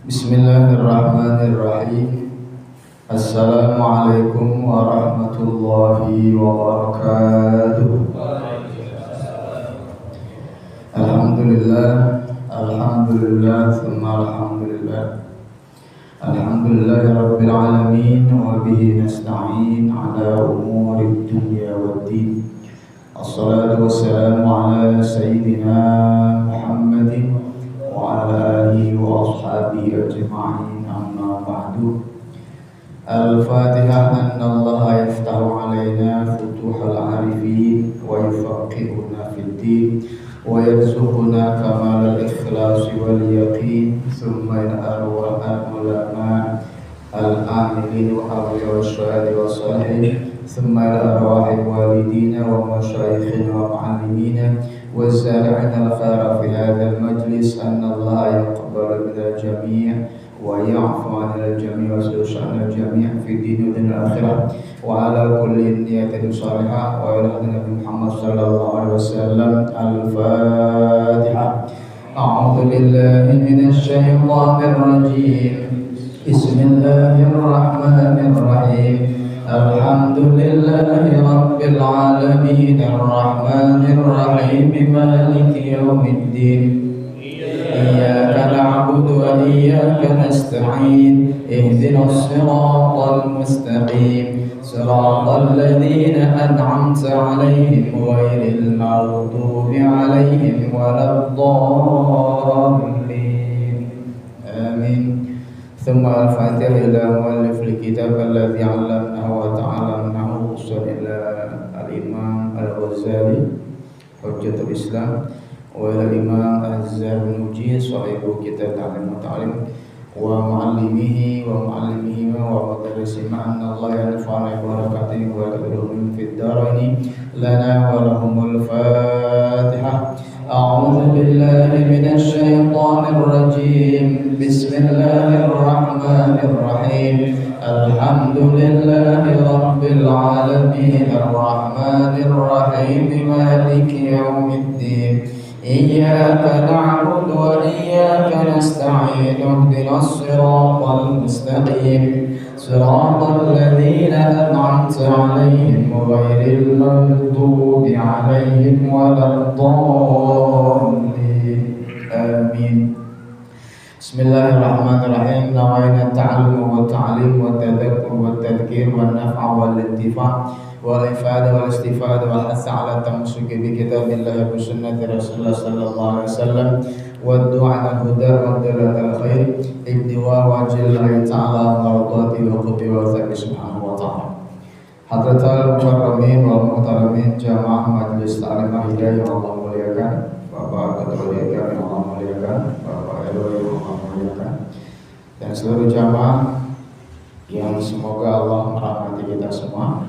Bismillahirrahmanirrahim. Assalamualaikum warahmatullahi wabarakatuh. Alhamdulillah, alhamdulillah, thumma alhamdulillah. Alhamdulillahi rabbil alamin wa bihi nasta'in ala umuri dunya waddin. Assalatu wassalamu ala sayyidina Muhammadin wa ala alihi wa ashabihi ajma'in, amma ba'du. Al-Fatihah. Anna Allah yaftahu alaina futuhal arifin wa yufaqqihuna fid din wa yarzuquna kamal al-ikhlas wal yaqin, thumma al-arwah al-ulama al-amilin wa awliya wasyahid wa salihin, thumma al-arwah al-walidina wa masyayikhina wa mu'allimina wa zari'ina al-khaira fi hadha al-majlis. Anna Allah yaqbalu min al-jami' wa ya'fu 'anil jami' wa yus'al al-jami' fi din wa akhirah wa ala kulli niyatin salihah wa ila Nabi Muhammad sallallahu alaihi wasallam. Al-Fatihah. A'udzu billahi minasy syaithanir rajim. Bismillahirrahmanirrahim. Alhamdulillahi rabbil alamin arrahmanir rahim maliki yaumiddin. Iyyaka na'budu wa iyyaka nasta'in. Ihdinas siratal mustaqim. Siratal ladzina an'amta 'alaihim ghairil maghdubi 'alaihim waladdallin. Amin. Thumma al-Fatihah ila muallif al-kitab alladhi 'allamnahu wa ta'allamnahu ila al-Imam Al-Ghazali Hujjatul Islam wa ila Imam Az-Zarnuji sahibu kitab Ta'lim wa Ta'lim wa muallimihi wa muallimihi wa mudarrisihi. Anna Allah yanfa'una bi barakatihi wa yaqdiruhum fid darain lana wa lahumul Fatihah. A'udzu billahi minasy syaithanir rajim. Bismillahirrahmanirrahim. Alhamdulillahi rabbil alamin arrahmanir rahim maliki yaumiddin. Iyyaka na'budu wa iyyaka nasta'in. Ihdinas siratal mustaqim. Siratal ladzina an'amta 'alaihim ghairil maghdubi 'alaihim waladdallin. Amin. Bismillahirrahmanirrahim. Nawaitu ta'allum wa ta'lim wa tadhakkur wa tadhkir wa naf'a wal intifa' wal ifada wal istifada wal hasa 'ala tamassuki bi kitabillahi wa sunnati Rasulullah sallallahu alaihi wasallam wa du'a al-huda wa dalatal khair ibtiwa wa jalla ta'ala mardati wa qati wa thabi subhanahu wa ta'ala. Hadratal mukarramin wal muhtaramin jamaah majlis ta'lim hidayah Allah muliakan, Bapak Ketua DPR yang Allah muliakan, Bapak RW yang Allah muliakan, dan seluruh jamaah yang semoga Allah merahmati kita semua.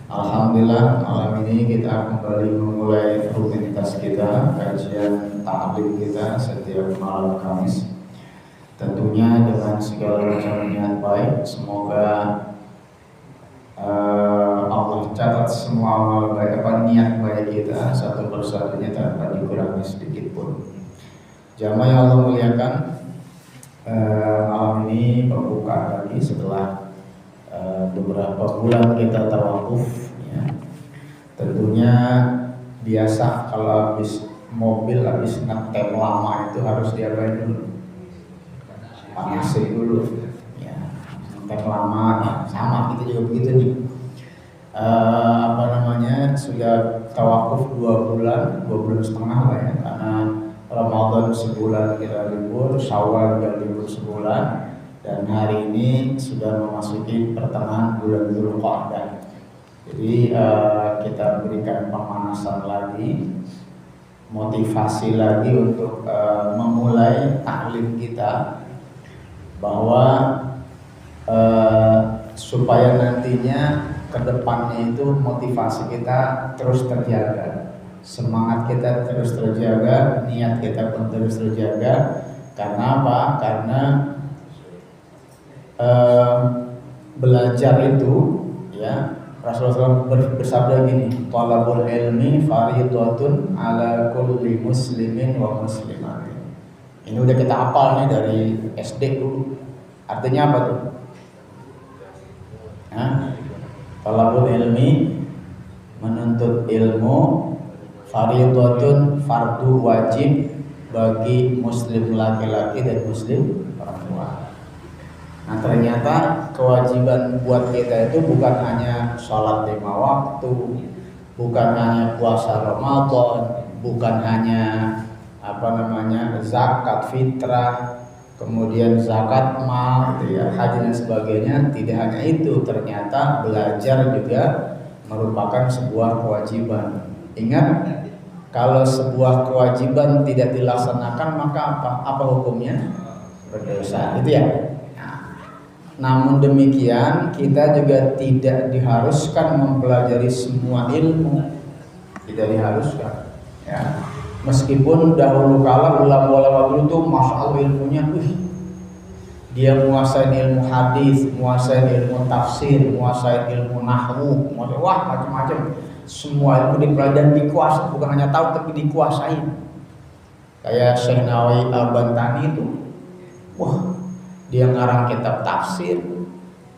Alhamdulillah, malam ini kita kembali memulai rutinitas kita, kajian ta'lim kita setiap malam Kamis. Tentunya dengan segala macam niat baik. Semoga Allah catat semua amal baik, niat baik kita satu persatunya tanpa dikurangi sedikit pun. Jamaah yang Allah muliakan, malam ini pembukaan lagi setelah beberapa bulan kita tawakuf, ya. Tentunya biasa kalau habis mobil habis ngetem lama itu harus diapain dulu? Panasin dulu, ya. Ngetem lama, sama kita juga begitu nih. Sudah tawakuf 2 bulan setengah lah ya, karena Ramadan sebulan kita libur, Syawal juga libur sebulan. Dan hari ini sudah memasuki pertengahan bulan Dzulqa'dah. Jadi kita berikan pemanasan lagi, motivasi lagi untuk memulai taklim kita, bahwa supaya nantinya kedepannya itu motivasi kita terus terjaga, semangat kita terus terjaga, niat kita pun terus terjaga. Karena apa? Karena belajar itu, ya, Rasulullah bersabda gini, talabul ilmi fardhatun ala kulli muslimin wa muslimatin. Ini udah kita hafal nih dari SD dulu. Artinya apa tuh? Talabul ilmi, menuntut ilmu, fardhatun, fardu wajib bagi muslim laki-laki dan muslim perempuan. Nah ternyata kewajiban buat kita itu bukan hanya sholat 5 waktu, bukan hanya puasa Ramadan, bukan hanya zakat fitrah, kemudian zakat mal, gitu ya, haji dan sebagainya. Tidak hanya itu, ternyata belajar juga merupakan sebuah kewajiban. Ingat, kalau sebuah kewajiban tidak dilaksanakan maka apa hukumnya? Berdosa, gitu ya. Namun demikian kita juga tidak diharuskan mempelajari semua ilmu, tidak diharuskan, ya. Meskipun dahulu kala ulama-ulama dulu tuh masya Allah ilmunya, dia menguasai ilmu hadis, menguasai ilmu tafsir, menguasai ilmu nahwu, macam-macam. Semua ilmu dipelajari, dikuasai, bukan hanya tahu tapi dikuasai. Kayak Syekh Nawawi Al-Bantani itu, dia ngarang kitab tafsir,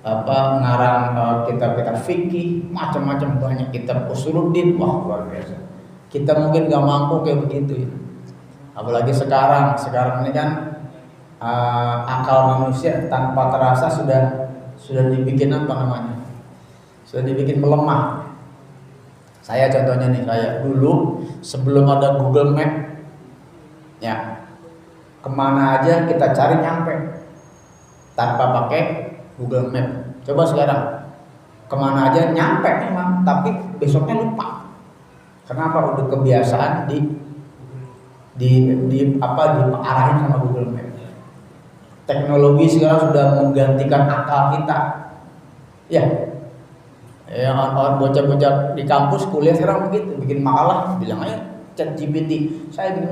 ngarang kitab-kitab fikih, macam-macam, banyak kitab usuluddin, luar biasa. Kita mungkin gak mampu kayak begitu ya. Apalagi sekarang ini kan akal manusia tanpa terasa sudah dibikin sudah dibikin melemah. Saya contohnya nih, saya dulu sebelum ada Google Map, ya kemana aja kita cari nyampe tanpa pakai Google Map. Coba sekarang kemana aja nyampe memang, tapi besoknya lupa. Kenapa? Udah kebiasaan diarahin sama Google Map. Teknologi sekarang sudah menggantikan akal kita. Ya. Orang bocah-bocah di kampus kuliah sekarang begitu, bikin makalah, bilang aja ChatGPT, saya bikin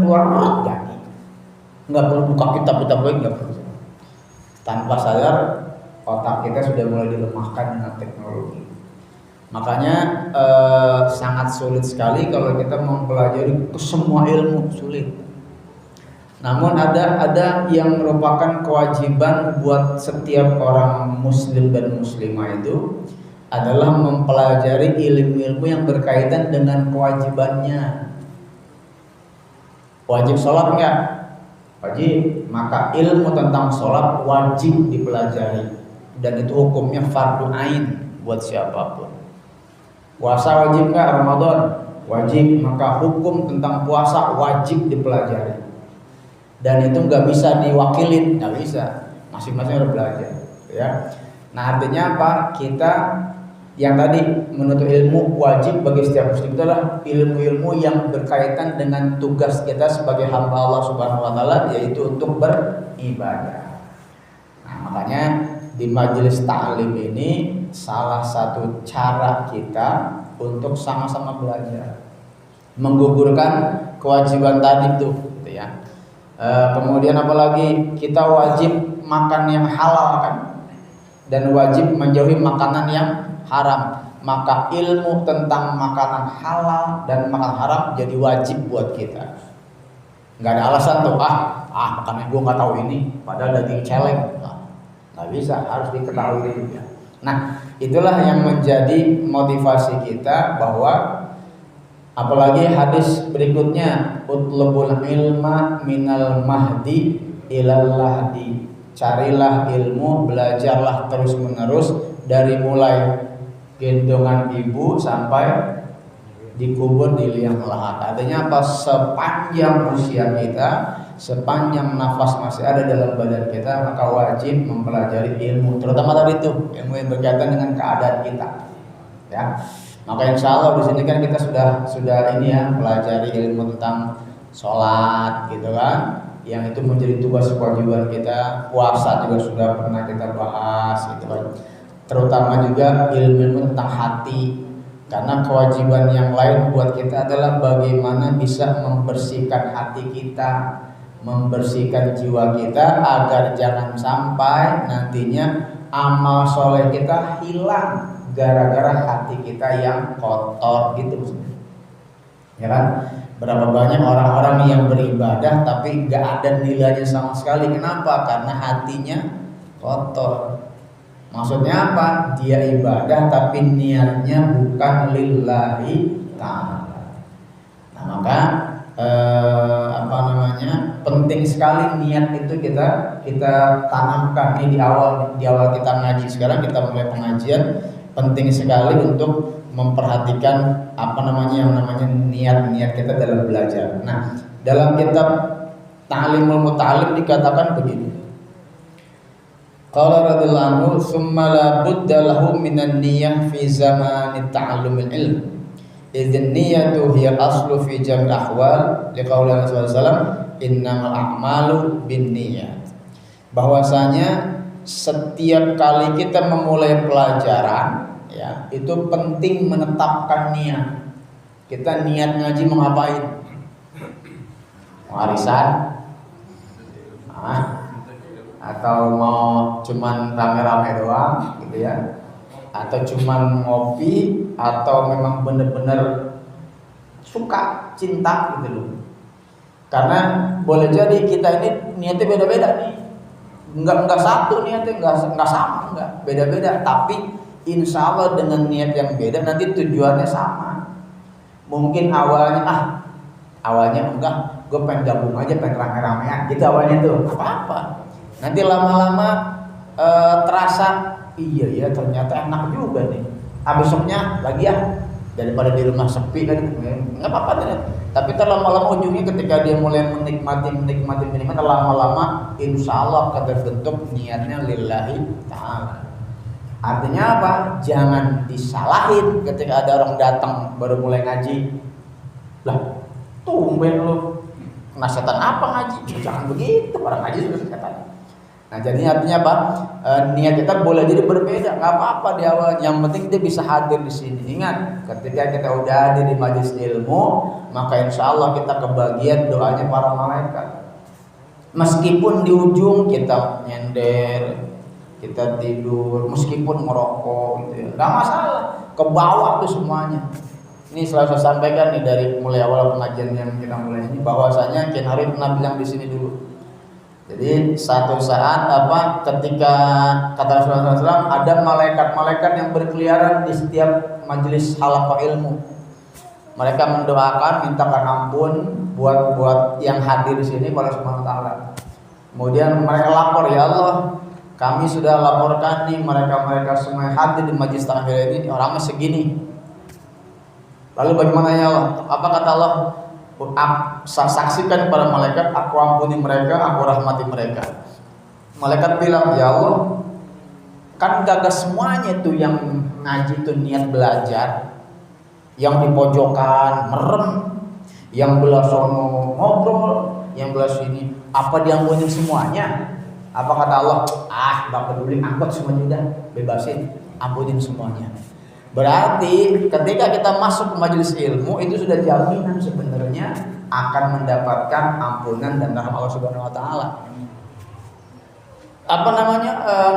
keluar jadi. Enggak perlu buka kitab-kitab lagi, enggak perlu. Tanpa sadar otak kita sudah mulai dilemahkan dengan teknologi. Makanya sangat sulit sekali kalau kita mempelajari semua ilmu, sulit. Namun ada yang merupakan kewajiban buat setiap orang muslim dan muslimah itu adalah mempelajari ilmu-ilmu yang berkaitan dengan kewajibannya. Wajib sholat enggak? Wajib. Maka ilmu tentang sholat wajib dipelajari, dan itu hukumnya fardu ain buat siapapun. Puasa wajib nggak? Ramadan wajib, maka hukum tentang puasa wajib dipelajari, dan itu nggak bisa diwakilin, nggak bisa, masing-masing harus belajar, ya. Nah artinya apa? Kita yang tadi menuntut ilmu wajib bagi setiap muslim itu adalah ilmu-ilmu yang berkaitan dengan tugas kita sebagai hamba Allah Subhanahu Wa Taala, yaitu untuk beribadah. Nah makanya di majelis ta'lim ini salah satu cara kita untuk sama-sama belajar, menggugurkan kewajiban tadi tuh, gitu ya. Kemudian apalagi kita wajib makan yang halal kan, dan wajib menjauhi makanan yang haram. Maka ilmu tentang makanan halal dan makan haram jadi wajib buat kita. Nggak ada alasan tuh makannya gue nggak tahu ini, padahal daging celeng. Nggak bisa, harus diketahui juga. Nah itulah yang menjadi motivasi kita, bahwa apalagi hadis berikutnya, utlubul ilma minal mahdi ilal lahdi, carilah ilmu, belajarlah terus menerus dari mulai gendongan ibu sampai dikubur di liang lahat. Artinya apa? Sepanjang usia kita, sepanjang nafas masih ada dalam badan kita, maka wajib mempelajari ilmu, terutama tadi itu ilmu yang berkaitan dengan keadaan kita, ya. Maka insya Allah di sini kan kita sudah ini ya, pelajari ilmu tentang sholat, gitu kan, yang itu menjadi tugas kewajiban kita. Puasa juga sudah pernah kita bahas, gitu kan. Terutama juga ilmu tentang hati, karena kewajiban yang lain buat kita adalah bagaimana bisa membersihkan hati kita, membersihkan jiwa kita, agar jangan sampai nantinya amal soleh kita hilang gara-gara hati kita yang kotor, gitu, ya kan? Berapa banyak orang-orang yang beribadah tapi nggak ada nilainya sama sekali. Kenapa? Karena hatinya kotor. Maksudnya apa? Dia ibadah tapi niatnya bukan lillahi ta'ala. Nah, maka penting sekali niat itu kita tanamkan ini di awal kita ngaji. Sekarang kita mulai pengajian, penting sekali untuk memperhatikan yang namanya niat kita dalam belajar. Nah, dalam kitab Ta'limul Muta'allim dikatakan begini. Qala radhiyallahu anhu, "Tsumma la budda lahu minan niyyah fi zamani ta'allumil ilm. Idzan niyyatu hiya aslu fi jam'il ahwal." Liqauli Nabi sallallahu alaihi wasallam, "Innamal a'malu binniyat." Bahwasanya setiap kali kita memulai pelajaran, ya, itu penting menetapkan niat. Kita niat ngaji mau ngapain? Warisan? Atau mau cuman rame-rame doang gitu ya? Atau cuman ngopi, atau memang benar-benar suka, cinta gitu loh. Karena boleh jadi kita ini niatnya beda-beda nih. Enggak satu niatnya, enggak sama, enggak beda-beda, tapi insya Allah dengan niat yang beda nanti tujuannya sama. Mungkin awalnya enggak, gue pengen gabung aja, pengen rame-ramean gitu awalnya tuh, apa-apa. Nanti lama-lama terasa, iya ya ternyata enak juga nih. Besoknya lagi ya, daripada di rumah sepi kan, nggak apa-apa deh. Tapi lama-lama ujungnya ketika dia mulai menikmati, lama-lama insya Allah keterbentuk niatnya lillahi ta'ala. Artinya apa? Jangan disalahin ketika ada orang datang baru mulai ngaji. Lah, tumben lu kena setan apa ngaji? Jangan begitu, orang ngaji sudah setan. Nah, jadi artinya apa? Niat kita boleh jadi berbeda, nggak apa-apa di awal. Yang penting dia bisa hadir di sini. Ingat, ketika kita udah hadir di majelis ilmu, maka insya Allah kita kebagian doanya para malaikat. Meskipun di ujung kita nyender, kita tidur, meskipun merokok gitu ya, nggak masalah, ke bawah tuh semuanya. Ini selalu saya sampaikan nih dari mulai awal pengajian yang kita mulai ini, bahwasanya Kiai Hari pernah bilang di sini dulu. Jadi satu saat ketika kata Rasulullah SAW, ada malaikat-malaikat yang berkeliaran di setiap majelis halaqah ilmu. Mereka mendoakan, mintakan ampun buat yang hadir di sini pada Subhanahu wa taala. Kemudian mereka lapor, ya Allah, kami sudah laporkan nih mereka semua yang hadir di majelis takmir ini orangnya segini. Lalu bagaimana ya Allah? Apa kata Allah? Saksikan para malaikat, aku ampuni mereka, aku rahmati mereka. Malaikat bilang, ya Allah, kan gagah semuanya tuh yang ngaji tuh niat belajar. Yang di pojokan merem, yang belah sono ngobrol, yang belah sini, apa diampunin semuanya? Apa kata Allah? Gak peduli, angkut semuanya, udah bebasin, ampunin semuanya. Berarti ketika kita masuk ke majelis ilmu, itu sudah jaminan sebenarnya akan mendapatkan ampunan dan rahmat Allah Subhanahu wa taala.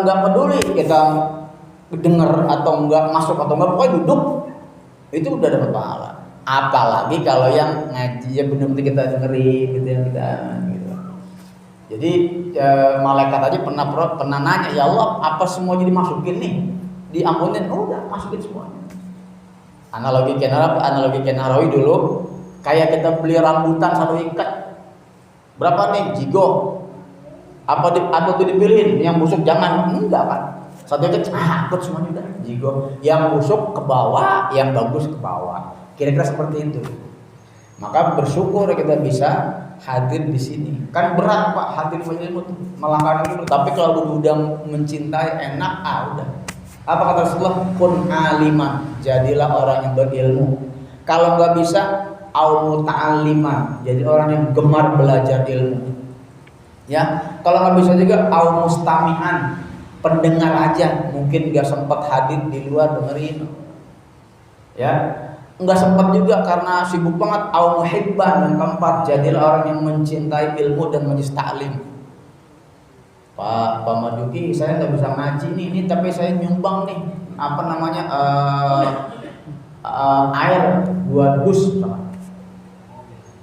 Enggak peduli kita dengar atau enggak, masuk atau enggak, pokoknya duduk itu udah dapat pahala. Apalagi kalau yang ngaji ya benar-benar kita dengerin gitu yang kita gitu. Jadi malaikat aja pernah nanya, ya Allah, apa semua jadi masukin nih? Diampunin, udah masukin semuanya. Analogi Kenarawi dulu, kayak kita beli rambutan satu ikat, berapa nih? Jigo. Atau tuh dipilihin, yang busuk jangan, enggak kan? Satu ikat, akut semuanya udah jigo. Yang busuk ke bawah, yang bagus ke bawah. Kira-kira seperti itu. Maka bersyukur kita bisa hadir di sini. Kan berat Pak hadir di ilmu tuh, melanggar itu. Tapi kalau udah mencintai enak, udah. Apa kata Rasulullah? Kun aliman, jadilah orang yang berilmu. Kalau nggak bisa, au muta'alliman, jadi orang yang gemar belajar ilmu. Ya, kalau nggak bisa juga au mustami'an, pendengar aja, mungkin nggak sempat hadir di luar dengerin. Ya, nggak sempat juga karena sibuk banget. Au muhibban, yang keempat, jadilah orang yang mencintai ilmu dan majlis ta'lim. Pak Majuki, saya nggak bisa ngaji nih, tapi saya nyumbang nih air buat dus.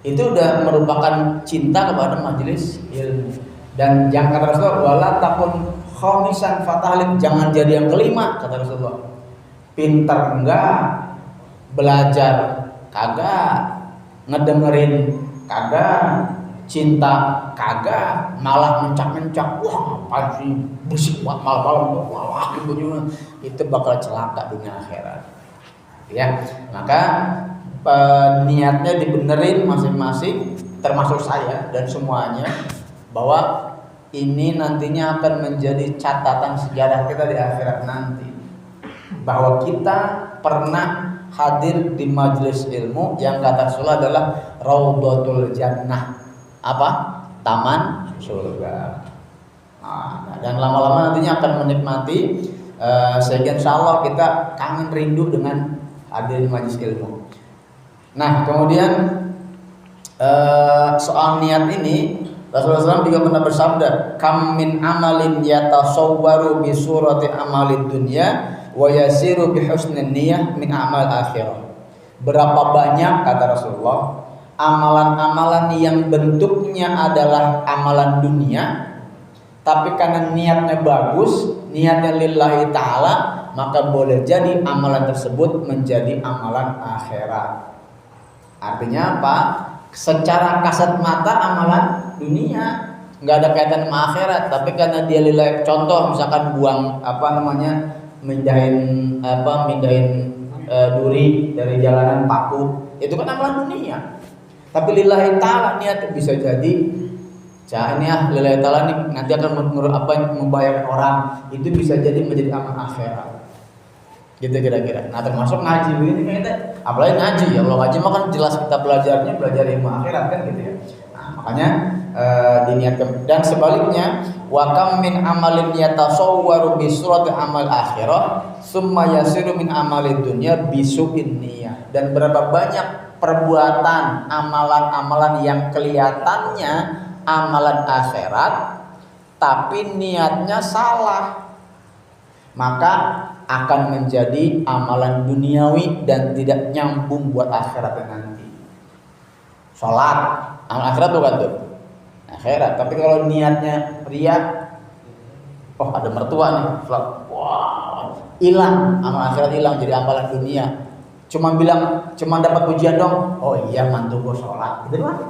Itu udah merupakan cinta kepada majelis ilmu. Dan yang kata Rasulullah, wala takun khamisan fatahlik, jangan jadi yang kelima, kata Rasulullah. Pintar enggak, belajar kagak, ngedengerin kagak, cinta kagak, malah mencak-mencak, wah apa sih bersih malam-malam, wah gitu, itu bakal celaka dunia akhirat. Ya, maka niatnya dibenerin masing-masing, termasuk saya dan semuanya, bahwa ini nantinya akan menjadi catatan sejarah kita di akhirat nanti, bahwa kita pernah hadir di majelis ilmu yang kata Rasulullah adalah raudhatul jannah, apa? Taman surga. Nah, dan lama-lama nantinya akan menikmati, sehingga insya Allah kita kangen rindu dengan hadir di majelis ilmu. Nah, kemudian soal niat ini Rasulullah SAW juga pernah bersabda, kam min amalin yatasawwaru bi surati amalid dunya wa yasiru bi husnin niyyah min amal akhirah. Berapa banyak, kata Rasulullah, amalan-amalan yang bentuknya adalah amalan dunia, tapi karena niatnya bagus, niatnya lillahi ta'ala, maka boleh jadi amalan tersebut menjadi amalan akhirat. Artinya apa? Secara kasat mata amalan dunia, nggak ada kaitan sama akhirat, tapi karena dia lillahi, contoh misalkan buang mindahin duri dari jalanan paku, itu kan amalan dunia. Tapi lillahi ta'ala niat bisa jadi lillahi ta'ala nih nanti akan membayar orang, itu bisa jadi menjadi amal akhirat. Gitu kira-kira. Nah, termasuk ngaji begini kita, apalagi ngaji ya. Kalau ngaji mah kan jelas kita belajar ilmu akhirat kan gitu ya. Nah, makanya diniatkan. Dan sebaliknya, wa kam min amalin yatasawwaru bi surati amal akhirah summa yasiru min amalid dunya bisu'in niyah. Dan berapa banyak perbuatan amalan-amalan yang kelihatannya amalan akhirat tapi niatnya salah, maka akan menjadi amalan duniawi dan tidak nyambung buat akhirat nanti. Sholat, amal akhirat bukan tuh? Akhirat. Tapi kalau niatnya ria, oh ada mertua nih, sholat, wah, hilang, amal akhirat hilang jadi amalan dunia. Cuma dapat pujian dong. Oh iya, mantu gue sholat, gitu kan?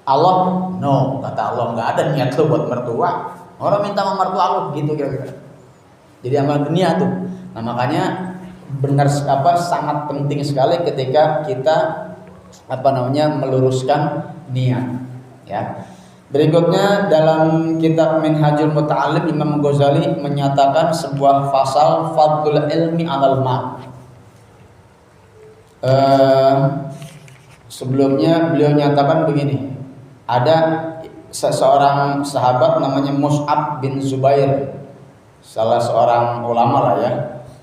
Allah, no, kata Allah nggak ada niat lo buat mertua. Orang minta sama mertua lo, gitu kira-kira. Jadi amal dunia tuh. Nah, makanya sangat penting sekali ketika kita meluruskan niat, ya. Berikutnya dalam kitab Minhajul Muta'allim, Imam Ghazali menyatakan sebuah pasal fadlul ilmi 'alal mal. Sebelumnya beliau nyatakan begini. Ada seseorang sahabat namanya Mus'ab bin Zubair, salah seorang ulama lah ya,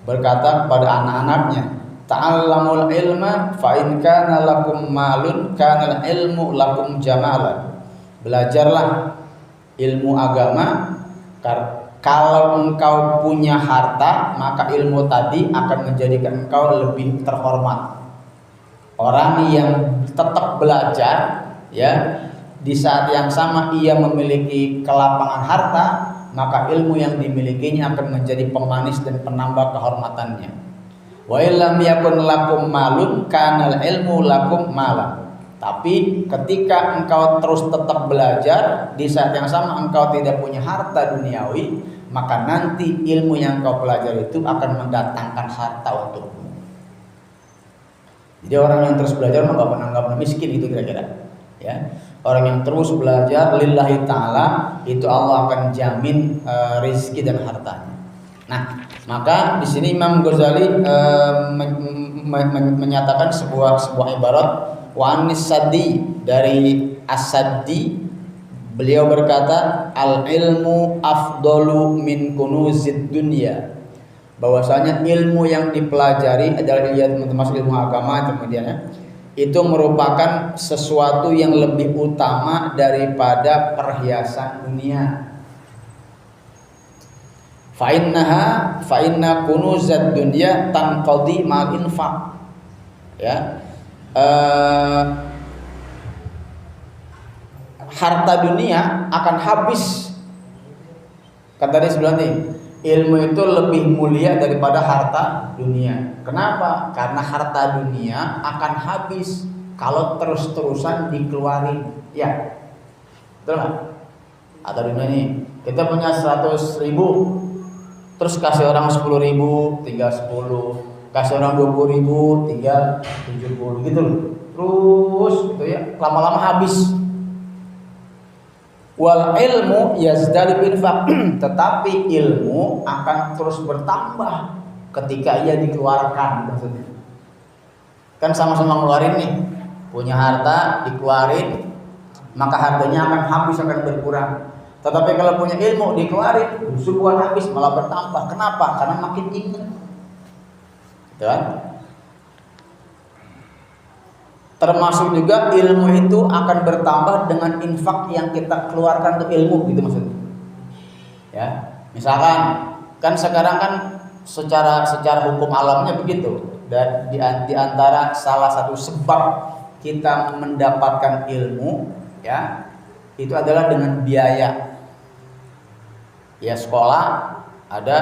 berkata kepada anak-anaknya, ta'allamul ilma fa in kana lakum malun kana ilmu lakum jamalan. Belajarlah ilmu agama, kalau engkau punya harta maka ilmu tadi akan menjadikan engkau lebih terhormat. Orang yang tetap belajar, ya, di saat yang sama ia memiliki kelapangan harta, maka ilmu yang dimilikinya akan menjadi pemanis dan penambah kehormatannya. Wa illam yakun lakum malun kanal ilmu lakum malan. Tapi ketika engkau terus tetap belajar, di saat yang sama engkau tidak punya harta duniawi, maka nanti ilmu yang engkau pelajari itu akan mendatangkan harta untukmu. Jadi orang yang terus belajar mah nggak pernah miskin, itu kira-kira, ya. Orang yang terus belajar lillahi ta'ala, itu Allah akan jamin rizki dan hartanya. Nah, maka di sini Imam Ghazali menyatakan sebuah ibarat, wa anis saddi, dari as-saddi, beliau berkata, al ilmu afdalu min kunuzid dunya, bahwasanya ilmu yang dipelajari adalah termasuk ilmu agama, kemudian itu merupakan sesuatu yang lebih utama daripada perhiasan dunia. Fa inna kunuzad dunya tanqadi ma'al infaq. Ya. harta dunia akan habis. Kan tadi sebelah nih, ilmu itu lebih mulia daripada harta dunia. Kenapa? Karena harta dunia akan habis kalau terus-terusan dikeluarin. Ya, betul nggak? Harta dunia nih, kita punya 100.000, terus kasih orang 10.000, tinggal 10. Kasih orang 20.000, tinggal 70, gitu loh. Terus gitu ya, lama-lama habis. Wal ilmu yazdadu bil infaq, tetapi ilmu akan terus bertambah ketika ia dikeluarkan, maksudnya. Kan sama-sama ngeluarin nih, punya harta dikeluarin, maka harganya akan habis, akan berkurang. Tetapi kalau punya ilmu dikeluarin, justru bukan habis, malah bertambah. Kenapa? Karena makin ingat. Dan termasuk juga ilmu itu akan bertambah dengan infak yang kita keluarkan untuk ilmu, gitu maksudnya. Ya, misalkan kan sekarang kan secara hukum alamnya begitu, dan di antara salah satu sebab kita mendapatkan ilmu, ya, itu adalah dengan biaya. Ya, sekolah ada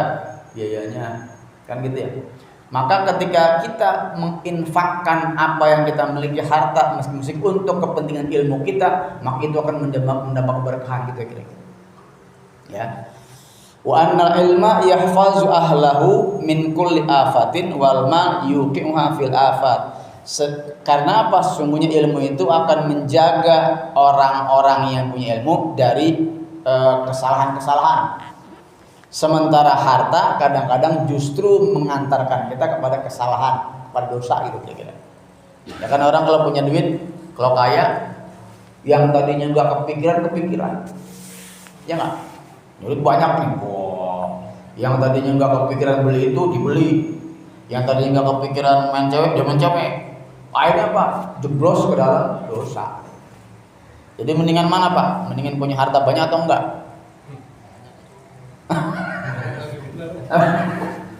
biayanya, kan gitu ya. Maka ketika kita menginfakkan apa yang kita miliki, harta musik untuk kepentingan ilmu kita, maka itu akan mendapat keberkahan, gitu kira-kira. Ya. Wa annal ilma yahfazu ahlahu min kulli afatin wal ma yuqi'uha fil afat. Karena apa? Sesungguhnya ilmu itu akan menjaga orang-orang yang punya ilmu dari kesalahan-kesalahan. Sementara harta kadang-kadang justru mengantarkan kita kepada kesalahan, kepada dosa, gitu kira-kira. Ya kan, orang kalau punya duit, kalau kaya, yang tadinya nggak kepikiran, ya nggak? Duit banyak nih, yang tadinya nggak kepikiran beli itu dibeli, yang tadinya nggak kepikiran main cewek dia main cewek. Akhirnya apa? Jeblos ke dalam dosa. Jadi mendingan mana Pak? Mendingan punya harta banyak atau enggak?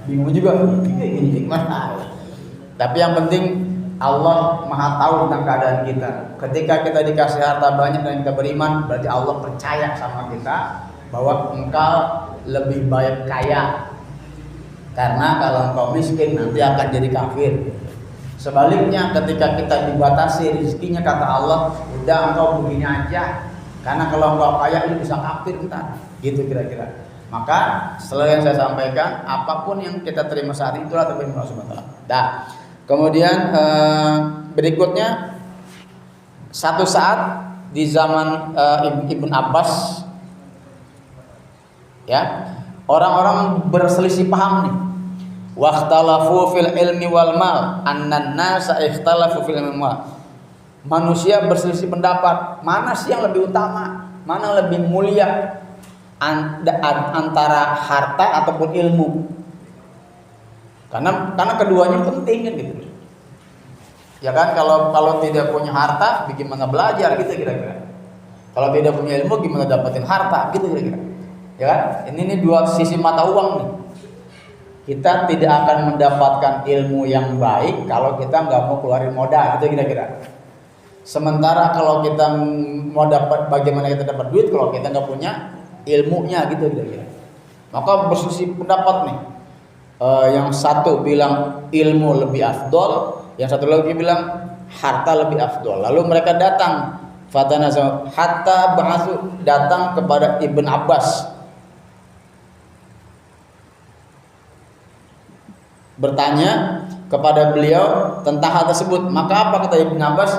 Bingung juga. Tapi yang penting Allah Maha tahu tentang keadaan kita. Ketika kita dikasih harta banyak dan kita beriman, berarti Allah percaya sama kita bahwa engkau lebih baik kaya. Karena kalau engkau miskin nanti akan jadi kafir. Sebaliknya ketika kita dibatasi rezekinya, kata Allah, udah engkau begini aja. Karena kalau engkau kaya lu bisa kafir entar. Gitu kira-kira. Maka setelah yang saya sampaikan, apapun yang kita terima saat itu itulah terima Allah Subhanahu wa taala. Nah, kemudian berikutnya, satu saat di zaman Ibn Abbas, ya, orang-orang berselisih paham nih. Waqtalafu fil ilmi wal mal, annan nasa ikhtalafu fil ilmi wal mal. Manusia berselisih pendapat, mana sih yang lebih utama, mana yang lebih mulia, antara harta ataupun ilmu. Karena keduanya penting kan, gitu. Ya kan, kalau tidak punya harta bagaimana belajar, gitu kira-kira. Kalau tidak punya ilmu gimana dapetin harta, gitu kira-kira. Ya kan? Ini dua sisi mata uang nih. Kita tidak akan mendapatkan ilmu yang baik kalau kita nggak mau keluarin modal, gitu kira-kira. Sementara kalau kita mau dapat, bagaimana kita dapat duit kalau kita nggak punya ilmunya, gitu kira-kira. Maka berselisih pendapat nih. Yang satu bilang ilmu lebih afdol, yang satu lagi bilang harta lebih afdol. Lalu mereka datang, fatanazu hatta ba'atsu, datang kepada Ibn Abbas, bertanya kepada beliau tentang hal tersebut. Maka apa kata Ibn Abbas?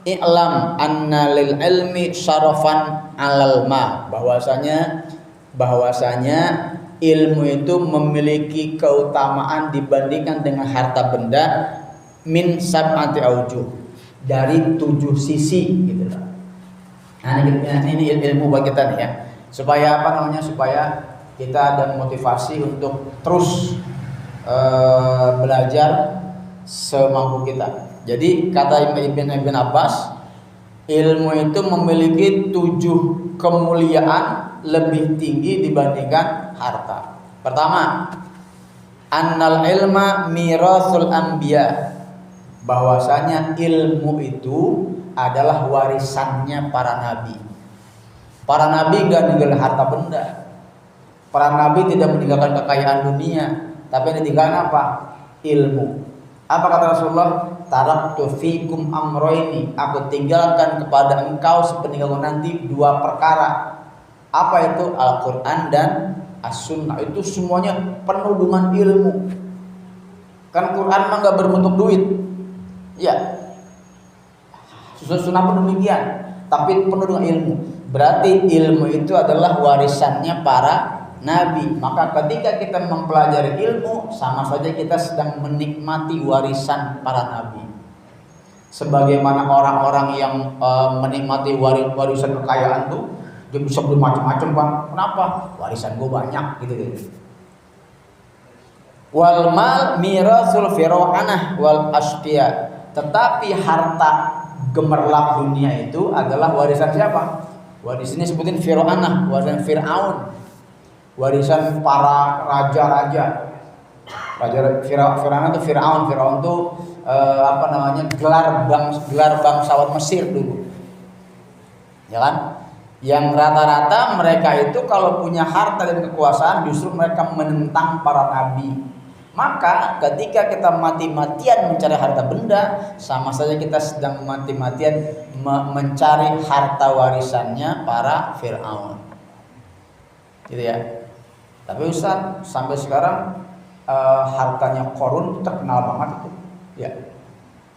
I'lam anna lil ilmi syarafan 'alal ma, bahwasanya ilmu itu memiliki keutamaan dibandingkan dengan harta benda min sab'ati aujuh, dari 7 sisi, gitu lah. Nah, ini ilmu bagi kita nih ya. Supaya apa namanya? Supaya kita ada motivasi untuk terus belajar semampu kita. Jadi kata Ibn Abbas, ilmu itu memiliki 7 kemuliaan lebih tinggi dibandingkan harta. Pertama, annal ilma mirasul anbiya, bahwasanya ilmu itu adalah warisannya para nabi. Para nabi nggak meninggalkan harta benda. Para nabi tidak meninggalkan kekayaan dunia, tapi yang ditinggalkan apa? Ilmu. Apa kata Rasulullah? Taraktu fikum amroini. Aku tinggalkan kepada engkau sepeninggalku nanti dua perkara. Apa itu? Al-Quran dan As-Sunnah. Itu semuanya penuh dengan ilmu. Kan Quran mah nggak berbentuk duit, ya. Sunnah pun demikian, tapi penuh dengan ilmu. Berarti ilmu itu adalah warisannya para nabi. Maka ketika kita mempelajari ilmu, sama saja kita sedang menikmati warisan para nabi. Sebagaimana orang-orang yang menikmati warisan kekayaan tuh, dia bisa beli macam-macam, Bang. Kenapa? Warisan gue banyak gitu. Wal mal mirasul fir'anah wal asqiya. Tetapi harta gemerlap dunia itu adalah warisan siapa? Warisannya sebutin fir'anah, warisan Fir'aun. Warisan para raja-raja. Fir'aun itu Fir'aun itu gelar bangsawan Mesir dulu. Ya kan? Yang rata-rata mereka itu kalau punya harta dan kekuasaan justru mereka menentang para nabi. Maka ketika kita mati-matian mencari harta benda, sama saja kita sedang mati-matian mencari harta warisannya para Fir'aun. Gitu ya. Tapi Ustaz, sampai sekarang hartanya Qarun terkenal banget itu. Ya.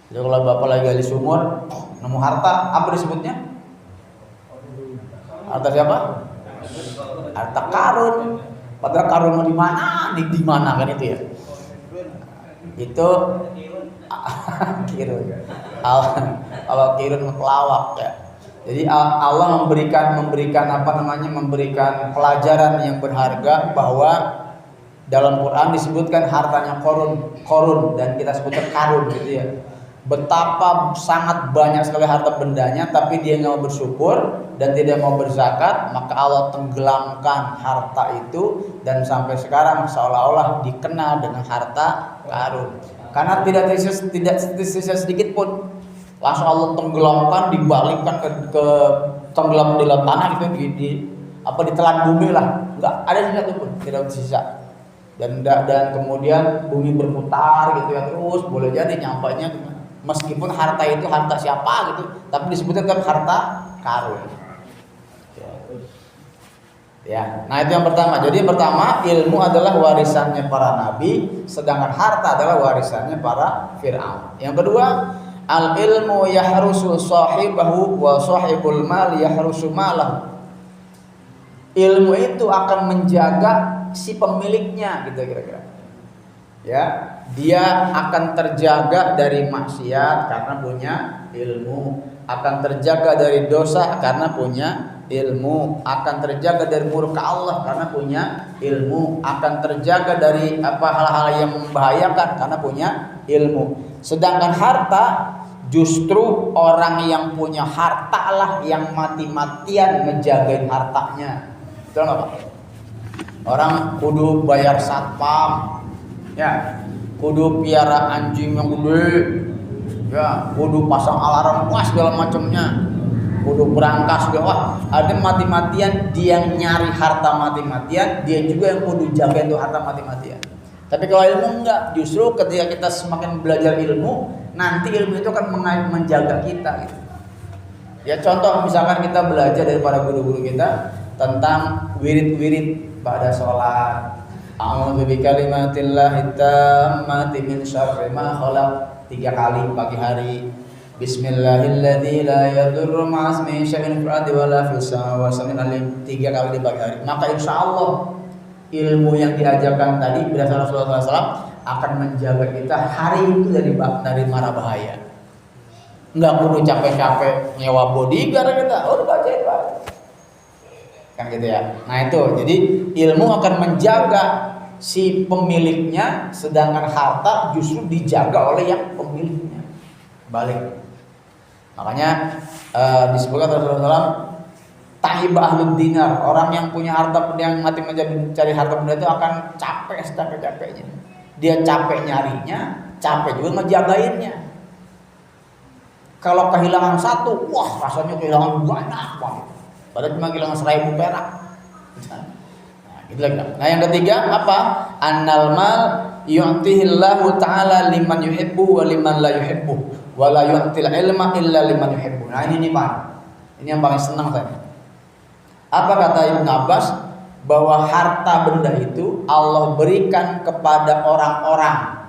Jadi kalau Bapak lagi gali sumur, nemu harta, apa disebutnya? Harta siapa? Harta Qarun. Padahal Qarun di mana? Di mana kan itu ya? Itu kirun. Kalau kirun pelawak ya. Jadi Allah memberikan pelajaran yang berharga bahwa dalam Quran disebutkan hartanya Qarun dan kita sebutkan Qarun gitu ya. Betapa sangat banyak sekali harta bendanya, tapi dia nggak mau bersyukur dan tidak mau berzakat, maka Allah tenggelamkan harta itu dan sampai sekarang seolah-olah dikenal dengan harta Qarun. Karena tidak tersisa sedikit pun, langsung Allah tenggelamkan, dibalikkan ke tenggelam di dalam tanah gitu, ditelan bumi lah, nggak ada satu pun, tidak tersisa. Dan kemudian bumi berputar gitu ya, terus boleh jadi nyampainya meskipun harta itu harta siapa gitu, tapi disebutnya tetap harta Qarun. Ya, nah itu yang pertama. Jadi yang pertama, ilmu adalah warisannya para nabi, sedangkan harta adalah warisannya para Fir'aun. Yang kedua, al ilmu yahrusu sahibahu wa sahibul mal yahrusu malahu. Ilmu itu akan menjaga si pemiliknya gitu kira-kira. Ya, dia akan terjaga dari maksiat karena punya ilmu, akan terjaga dari dosa karena punya ilmu, akan terjaga dari murka Allah karena punya ilmu, akan terjaga dari hal-hal yang membahayakan karena punya ilmu. Sedangkan harta, justru orang yang punya harta lah yang mati-matian ngejagain hartanya. Betul nggak Pak? Orang kudu bayar satpam, ya, kudu piara anjing yang gede, ya, kudu pasang alarm segala macamnya, kudu berangkas segala. Wah, ada mati-matian dia nyari harta mati-matian, dia juga yang kudu jaga itu harta mati-matian. Tapi kalau ilmu enggak, justru ketika kita semakin belajar ilmu, nanti ilmu itu akan menjaga kita gitu. Ya contoh misalkan kita belajar dari para guru-guru kita tentang wirid-wirid pada sholat. A'udzu bikalimatillahi tammati min syarri ma khalaq 3 kali pagi hari. Bismillahilladzi la yadurru ma'asmihi syai'un fil ardi wala fis samawati 3 kali di pagi hari. Maka insyaallah ilmu yang diajarkan tadi berdasarkan Rasulullah SAW akan menjaga kita hari itu dari mara bahaya. Enggak perlu capek-capek nyewa bodyguard kita. Udah bacain Pak. Kan gitu ya. Nah itu, jadi ilmu akan menjaga si pemiliknya, sedangkan harta justru dijaga oleh yang pemiliknya. Balik. Makanya disebutkan Rasulullah SAW, ta'iba ahlud dinar, orang yang punya harta yang mati mencari harta benda itu akan capek secapek-capeknya. Dia capek nyarinya, capek juga ngejagainnya. Kalau kehilangan satu, wah rasanya kehilangan banyak banget. padahal cuma kehilangan 1.000 perak. Nah, gitu lagi. Nah, yang ketiga apa? Annal mal yu'tihillahu ta'ala liman yuhibbu wa liman la yuhibbu wa la yu'til ilma illa liman yuhibbu. Nah, ini nih Pak. Ini yang paling senang saya. Apa kata Ibnu Abbas? Bahwa harta benda itu Allah berikan kepada orang-orang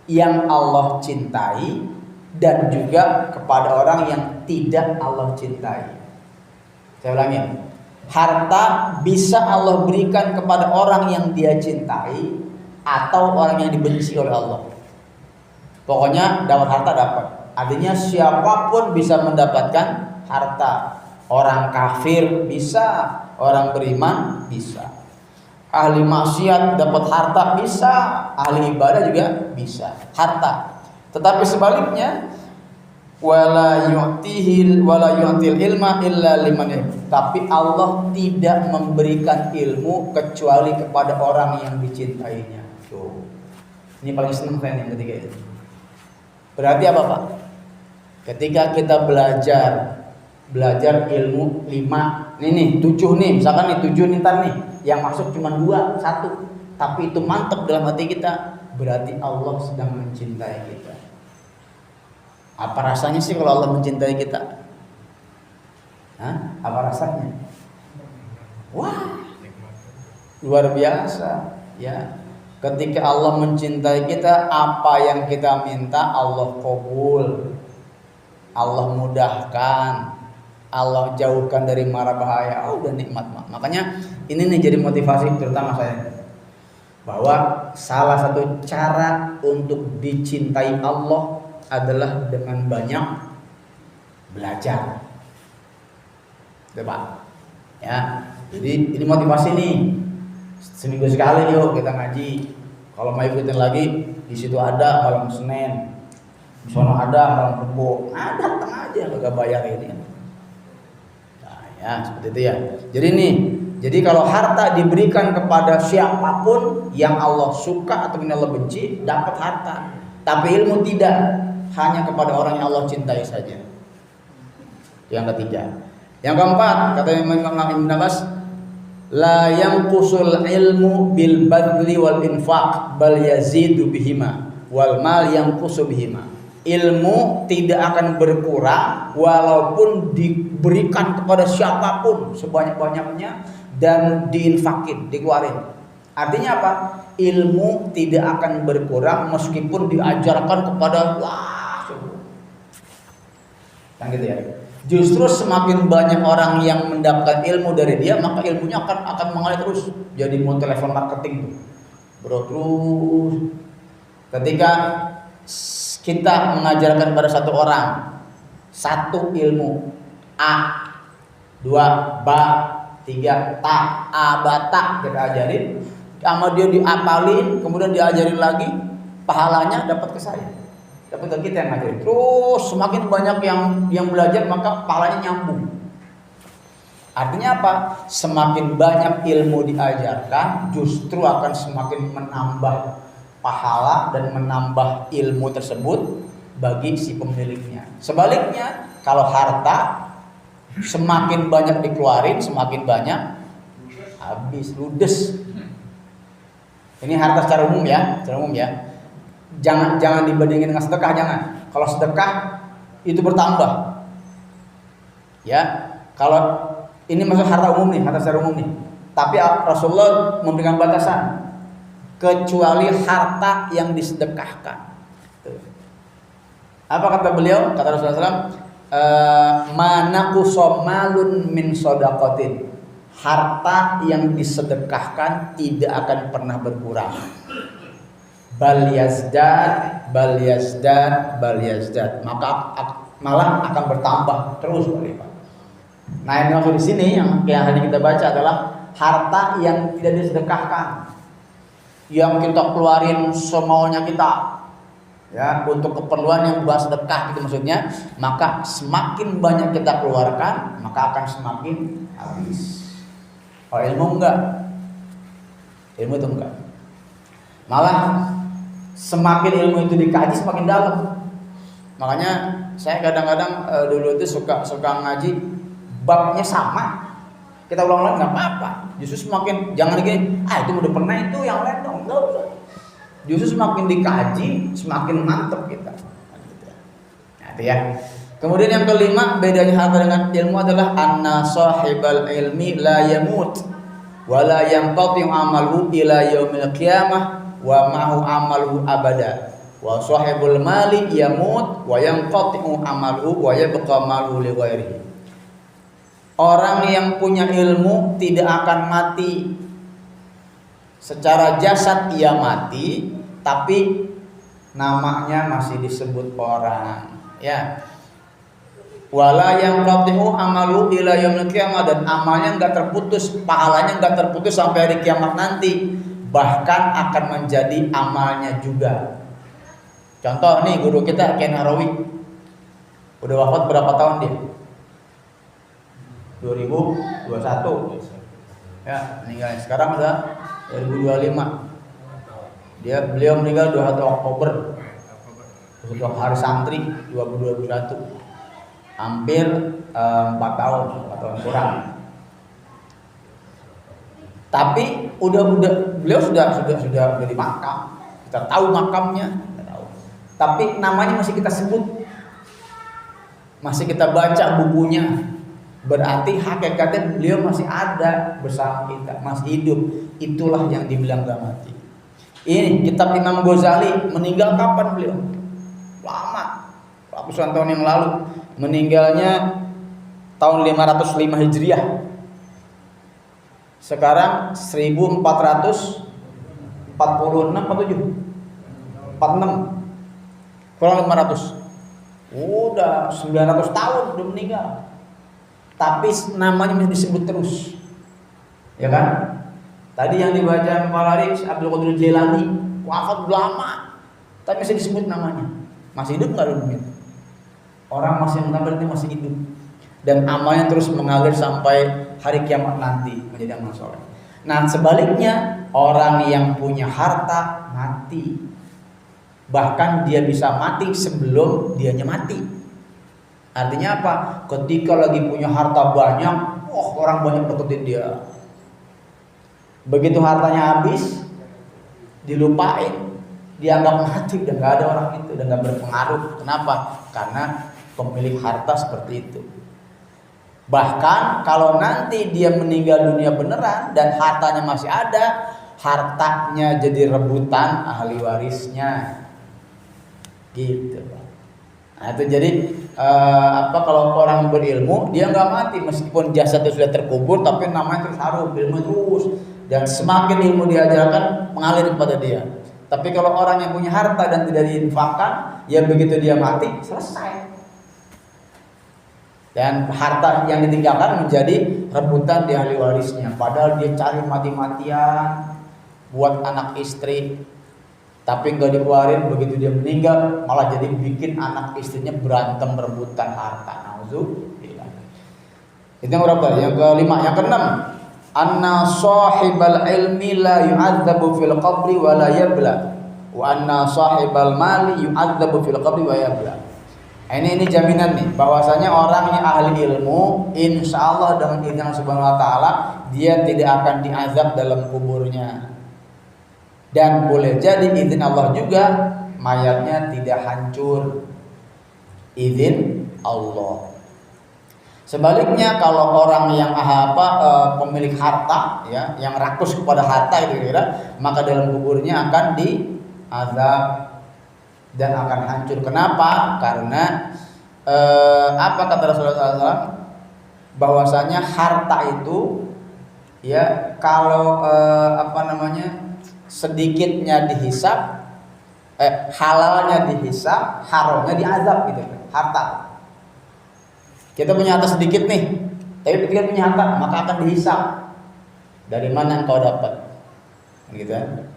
yang Allah cintai dan juga kepada orang yang tidak Allah cintai. Saya ulangi. Harta bisa Allah berikan kepada orang yang Dia cintai atau orang yang dibenci oleh Allah. Pokoknya dapat harta dapat. Artinya siapapun bisa mendapatkan harta. Orang kafir bisa, orang beriman bisa. Ahli maksiat dapat harta bisa, ahli ibadah juga bisa harta. Tetapi sebaliknya wala yu'til ilma illa liman yuhibbu. Tapi Allah tidak memberikan ilmu kecuali kepada orang yang dicintainya. Tuh. Ini paling senang saya yang ketiga itu. Berarti apa Pak? Ketika kita belajar ilmu 5, ini 7 nih, misalkan nih 7 nih ntar nih, yang masuk cuma 2, 1, tapi itu mantap dalam hati kita, berarti Allah sedang mencintai kita. Apa rasanya sih kalau Allah mencintai kita? Hah? Apa rasanya? Wah, luar biasa ya. Ketika Allah mencintai kita, apa yang kita minta Allah kabul, Allah mudahkan, Allah jauhkan dari mara bahaya. Oh, udah nikmat. Makanya ini nih jadi motivasi terutama saya, bahwa salah satu cara untuk dicintai Allah adalah dengan banyak belajar. Pak. Ya. Jadi ini motivasi nih. Seminggu sekali yuk kita ngaji. Kalau mau ikutin lagi, di situ ada malam Senin. Di sana ada malam Rebo. Ada datang aja enggak bayar ini. Nah, ya, seperti itu ya. Jadi nih, jadi kalau harta diberikan kepada siapapun yang Allah suka atau yang Allah benci, dapat harta. Tapi ilmu tidak, hanya kepada orang yang Allah cintai saja. Yang ketiga. Yang keempat, kata Imam Ibnu Abbas, la yanqusul ilmu bil badli wal infaq bal yazidu bihima wal mal yanqusu bihima. Ilmu tidak akan berkurang walaupun diberikan kepada siapapun sebanyak-banyaknya dan diinfakin, dikeluarin. Artinya apa? Ilmu tidak akan berkurang meskipun diajarkan kepada kan gitu ya. Justru semakin banyak orang yang mendapatkan ilmu dari dia, maka ilmunya akan mengalir terus. Jadi mau telepon marketing tuh, bro, terus. Ketika kita mengajarkan pada satu orang satu ilmu A, 2 ba, 3 ta, a bata kita ajarin, sama dia diapalin, kemudian diajarin lagi, pahalanya dapat ke saya. Dapat kita yang ngajarin. Terus semakin banyak yang belajar, maka pahalanya nyambung. Artinya apa? Semakin banyak ilmu diajarkan, justru akan semakin menambah pahala dan menambah ilmu tersebut bagi si pemiliknya. Sebaliknya, kalau harta semakin banyak dikeluarin, semakin banyak habis, ludes. Ini harta secara umum ya, Jangan dibandingin dengan sedekah, jangan. Kalau sedekah itu bertambah. Ya, kalau ini masuk harta umum nih, harta secara umum nih. Tapi Rasulullah memberikan batasan, kecuali harta yang disedekahkan. Apa kata beliau? Kata Rasulullah SAW, mana kusomalun min sodaqatin. Harta yang disedekahkan tidak akan pernah berkurang. Bal yazdad, maka malah akan bertambah terus, Pak. Nah, yang maksud di sini yang hari kita baca adalah harta yang tidak disedekahkan, yang kita keluarin semaunya kita, ya, untuk keperluan yang bukan sedekah, gitu maksudnya. Maka semakin banyak kita keluarkan, maka akan semakin habis. Oh, ilmu enggak, ilmu itu enggak. Malah semakin ilmu itu dikaji semakin dalam. Makanya saya kadang-kadang dulu itu suka ngaji babnya sama, Kita ulang-ulang nggak apa-apa. Justru semakin jangan gini, itu udah pernah itu yang lain dong. Enggak usah. Justru semakin dikaji, semakin mantep kita. Nah, itu ya. Kemudian yang kelima, bedanya harta dengan ilmu adalah anna sahibal ilmi la yamut wa la yanqati amaluhu ila yaumil qiyamah wa ma'hu amaluhu abada. Wa sahibul mali yamut wa yanqati amaluhu wa yabqa maluhu li ghairihi. Orang yang punya ilmu tidak akan mati. Secara jasad ia mati, tapi namanya masih disebut orang, ya. Wala yang qati'u amalu ila yaumil qiyamah, dan amalnya enggak terputus, pahalanya enggak terputus sampai hari kiamat nanti, bahkan akan menjadi amalnya juga. Contoh nih, guru kita Ken Harawi udah wafat berapa tahun dia? 2021 ya, meninggal. Sekarang udah 2025. Beliau meninggal 21 Oktober untuk hari santri 2021. Hampir 4 tahun kurang. Tapi beliau sudah di makam. Kita tahu makamnya, kita tahu. Tapi namanya masih kita sebut. Masih kita baca bukunya. Berarti hakikatnya beliau masih ada bersama kita, masih hidup. Itulah yang dibilang gak mati. Ini kitab Imam Ghazali, meninggal kapan beliau? Lama, ratusan tahun yang lalu. Meninggalnya tahun 505 Hijriah. Sekarang 1446 atau 7? 46. Kurang 500. Udah 900 tahun udah meninggal. Tapi namanya masih disebut terus. Ya kan? Tadi yang dibaca Malaris Abdul Qadir Jailani, wafat lama, tapi masih disebut namanya. Masih hidup enggak dunia? Orang masih mengalir, itu masih hidup, dan amalnya terus mengalir sampai hari kiamat nanti menjadi amal soleh. Nah, sebaliknya orang yang punya harta mati, bahkan dia bisa mati sebelum dianya mati. Artinya apa? Ketika lagi punya harta banyak, orang banyak deketin dia. Begitu hartanya habis, dilupain, dianggap mati, udah nggak ada orang itu, udah nggak berpengaruh. Kenapa? Karena pemilik harta seperti itu. Bahkan kalau nanti dia meninggal dunia beneran dan hartanya masih ada, hartanya jadi rebutan ahli warisnya, gitu. Nah, itu jadi kalau orang berilmu dia nggak mati meskipun jasadnya sudah terkubur, tapi namanya terus harum, ilmu terus, dan semakin ilmu diajarkan mengalir kepada dia. Tapi kalau orang yang punya harta dan tidak diinfakkan, ya begitu dia mati selesai. Dan harta yang ditinggalkan menjadi rebutan di ahli warisnya. Padahal dia cari mati-matian buat anak istri, tapi nggak dikeluarin. Begitu dia meninggal, malah jadi bikin anak istrinya berantem rebutan harta. Nauzubillah. Itu yang berapa? Yang kelima. Yang keenam, anna sahibal ilmi la yu'adzabu fil qabri wa la yabla, wa anna sahibal mali yu'adzabu fil qabri wa yabla. Ini jaminan nih, bahwasanya orang yang ahli ilmu, insya Allah dengan izin Allah Subhanahu Wa Taala, dia tidak akan diazab dalam kuburnya. Dan boleh jadi izin Allah juga mayatnya tidak hancur, izin Allah. Sebaliknya kalau orang yang pemilik harta, ya, yang rakus kepada harta itu kira, maka dalam kuburnya akan diazab dan akan hancur. Kenapa? Karena kata Rasulullah SAW, bahwasanya harta itu, ya, kalau sedikitnya dihisab, halalnya dihisab, haramnya diazab, gitu. Harta, kita punya harta sedikit nih, tapi ketika punya harta maka akan dihisab. Dari mana engkau dapat, gitu kan?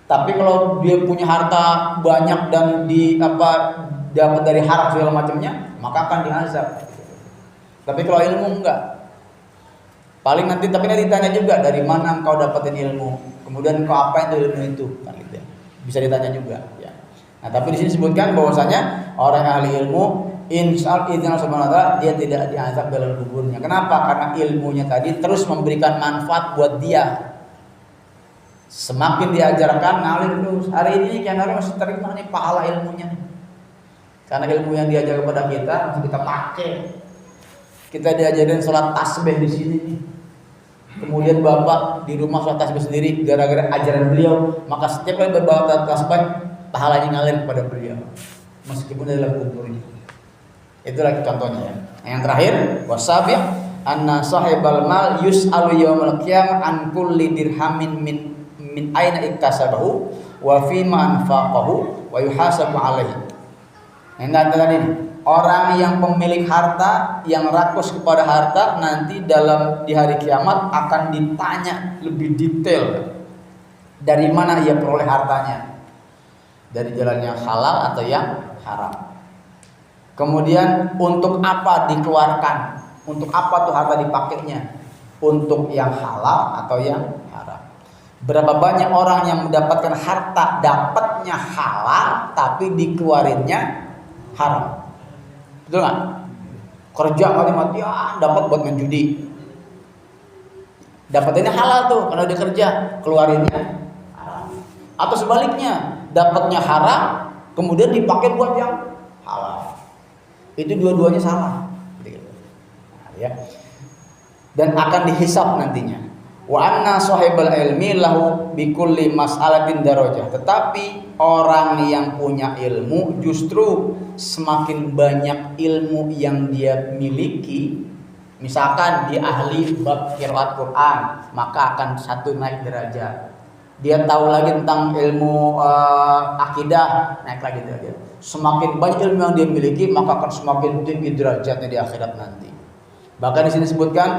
Tapi kalau dia punya harta banyak dan dapat dari haram segala macamnya, maka akan diazab. Tapi kalau ilmu enggak. Paling nanti ditanya juga, dari mana engkau dapatin ilmu? Kemudian engkau apain itu ilmu itu? Kan gitu. Bisa ditanya juga, ya. Nah, tapi di sini disebutkan bahwasanya orang ahli ilmu insya Allah subhanahu wa ta'ala dia tidak diazab dalam kuburnya. Kenapa? Karena ilmunya tadi terus memberikan manfaat buat dia. Semakin diajarkan ngalir terus. Hari ini kian hari masih terima nih pahala ilmunya nih. Karena ilmu yang diajar kepada kita masih kita pakai. Kita diajarin sholat tasbih di sini nih. Kemudian bapak di rumah sholat tasbih sendiri gara-gara ajaran beliau, maka setiap kali berbawa tasbih pahalanya ngalir kepada beliau meskipun dalam kuburnya. Itulah contohnya ya. Yang terakhir, wasabi' anna sahibal mal yus'alu yaumil qiyamah an kulli dirhamin min aina iktasabahu wa fi ma anfaqahu wa yuhasabu alaihi. Yang tadi ini, orang yang pemilik harta yang rakus kepada harta nanti di hari kiamat akan ditanya lebih detail dari mana ia peroleh hartanya, dari jalan yang halal atau yang haram. Kemudian untuk apa dikeluarkan, untuk apa tuh harta dipakainya, untuk yang halal atau yang haram. Berapa banyak orang yang mendapatkan harta dapatnya halal tapi dikeluarinnya haram. Betul nggak? Kerja mati-matian dapat buat menjudi. Dapatinnya halal tuh karena dia kerja, keluarinnya haram. Atau sebaliknya, dapatnya haram kemudian dipakai buat yang halal. Itu dua-duanya salah. Nah, ya. Dan akan dihisab nantinya. Wa anna sahibal ilmi lahu bikulli mas'alatin darajah. Tetapi orang yang punya ilmu justru semakin banyak ilmu yang dia miliki, misalkan dia ahli bab qiraat Quran, maka akan satu naik derajat. Dia tahu lagi tentang ilmu akidah, naik lagi derajat. Semakin banyak ilmu yang dia miliki, maka akan semakin tinggi derajatnya di akhirat nanti. Bahkan di sini disebutkan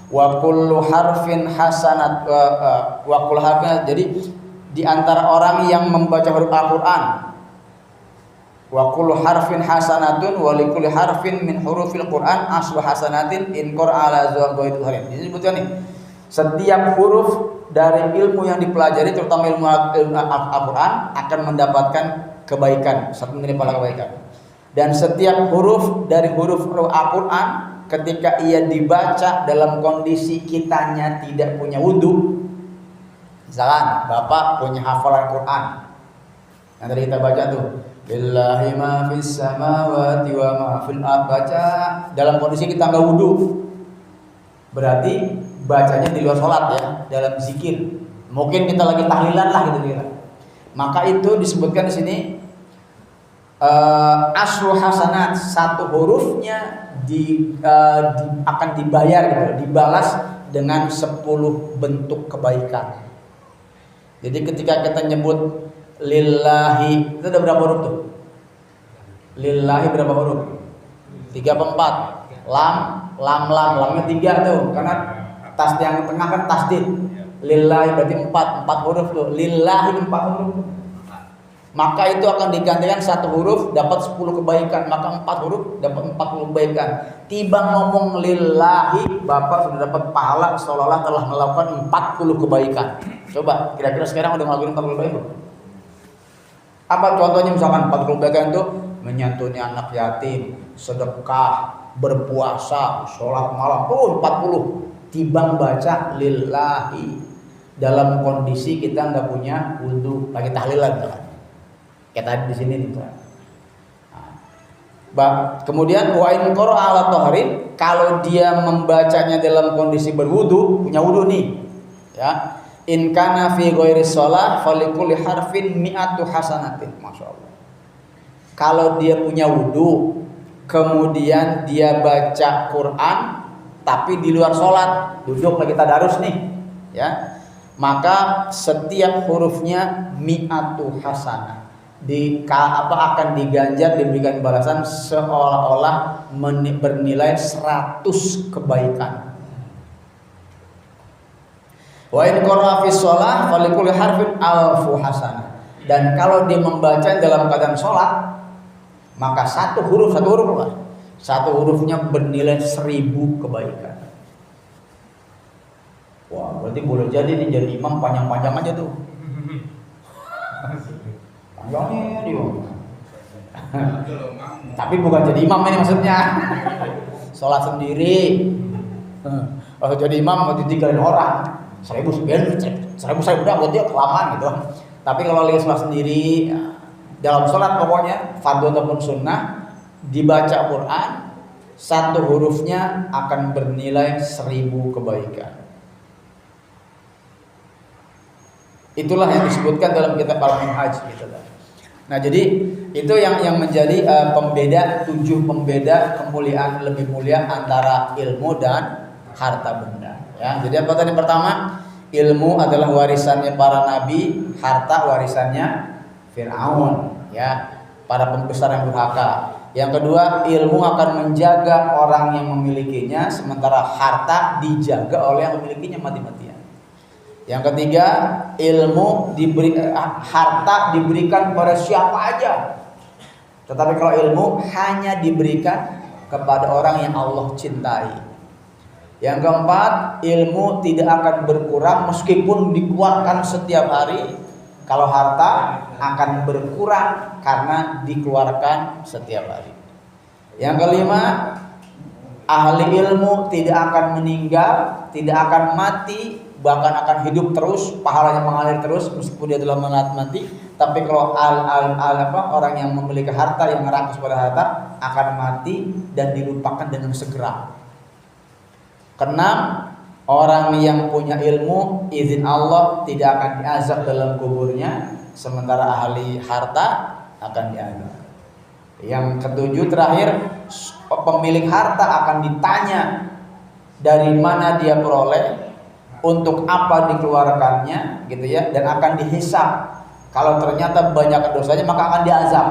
wa kullu harfin hasanat wa kullu harfin, jadi di antara orang yang membaca huruf Al-Qur'an wa kullu harfin hasanatun wa likulli harfin min hurufil Qur'an aslu hasanatin in qara'a ala zawqaitul harim. Ini disebutkan nih, setiap huruf dari ilmu yang dipelajari terutama ilmu Al-Qur'an akan mendapatkan kebaikan, satu nilai pahala kebaikan. Dan setiap huruf dari huruf Al-Qur'an ketika ia dibaca dalam kondisi kitanya tidak punya wudu, misalkan bapak punya hafalan Quran yang tadi kita baca tuh, billahi ma fis samawati wa ma fil ardh, baca dalam kondisi kita nggak wudu, berarti bacanya di luar sholat ya, dalam zikir, mungkin kita lagi tahlilan lah gitu kira. Maka itu disebutkan di sini asru hasanat, satu hurufnya akan dibayar gitu, dibalas dengan 10 bentuk kebaikan. Jadi ketika kita nyebut lillahi, itu ada berapa huruf tuh? Lillahi berapa huruf? 3 apa 4? Lamnya 3 tuh, karena tas yang tengah kan tasdid. Lillahi berarti 4 huruf tuh. Lillahi 4 huruf. Maka itu akan digantikan 1 huruf dapat 10 kebaikan, maka 4 huruf dapat 40 kebaikan. Tiba ngomong lillahi, bapak sudah dapat pahala seolah-olah telah melakukan 40 kebaikan. Coba kira-kira sekarang udah ngelakuin 40 kebaikan? Apa contohnya? Misalkan 40 kebaikan itu menyantuni anak yatim, sedekah, berpuasa, sholat malam, 40. Timbang baca lillahi dalam kondisi kita nggak punya wudu, lagi tahlilan kan? Kayak tadi di sini nih. Kemudian wa in qara'a ala tahrin, kalau dia membacanya dalam kondisi berwudu, punya wudu nih, ya. In kana fi ghairi shalah falikulli harfin mi'atu hasanatin. Masyaallah. Kalau dia punya wudu, kemudian dia baca Quran tapi di luar sholat, duduk lagi tadarus nih, ya. Maka setiap hurufnya mi'atu hasanah. Akan diganjar, diberikan balasan seolah-olah bernilai 100 kebaikan. Wa in qara'a fi shalah falikulli harfin alfu hasanah. Dan kalau dia membaca dalam keadaan sholat, maka satu huruf lah. Satu hurufnya bernilai 1000 kebaikan. Wah, berarti boleh jadi nih jadi imam panjang-panjang aja tuh. Panjangnya dia. Tapi bukan jadi imam ini maksudnya. Sholat sendiri. Kalau jadi imam mau ditinggalin orang. 1000 saya udah buat dia kelamaan gitu. Tapi kalau lagi sholat sendiri, dalam sholat pokoknya fardu ataupun sunnah, dibaca Quran, satu hurufnya akan bernilai 1000 kebaikan. Itulah yang disebutkan dalam kitab Al-Minhaj gitu lah. Nah, jadi itu yang menjadi pembeda 7 pembeda kemuliaan lebih mulia antara ilmu dan harta benda. Ya, jadi apa tadi pertama? Ilmu adalah warisannya para nabi, harta warisannya Fir'aun, ya, para pembesar yang durhaka. Yang kedua, ilmu akan menjaga orang yang memilikinya, sementara harta dijaga oleh yang memilikinya mati-matian. Yang ketiga, harta diberikan pada siapa aja. Tetapi kalau ilmu hanya diberikan kepada orang yang Allah cintai. Yang keempat, ilmu tidak akan berkurang meskipun dikeluarkan setiap hari. Kalau harta akan berkurang karena dikeluarkan setiap hari. Yang kelima, ahli ilmu tidak akan meninggal, tidak akan mati, bahkan akan hidup terus, pahalanya mengalir terus meskipun dia telah mati. Tapi kalau orang yang memiliki harta, yang merakus pada harta, akan mati dan dilupakan dengan segera. Keenam, orang yang punya ilmu, izin Allah tidak akan diazab dalam kuburnya, sementara ahli harta akan diazab. Yang ketujuh terakhir, pemilik harta akan ditanya dari mana dia peroleh, untuk apa dikeluarkannya, gitu ya, dan akan dihisab. Kalau ternyata banyak dosanya maka akan diazab.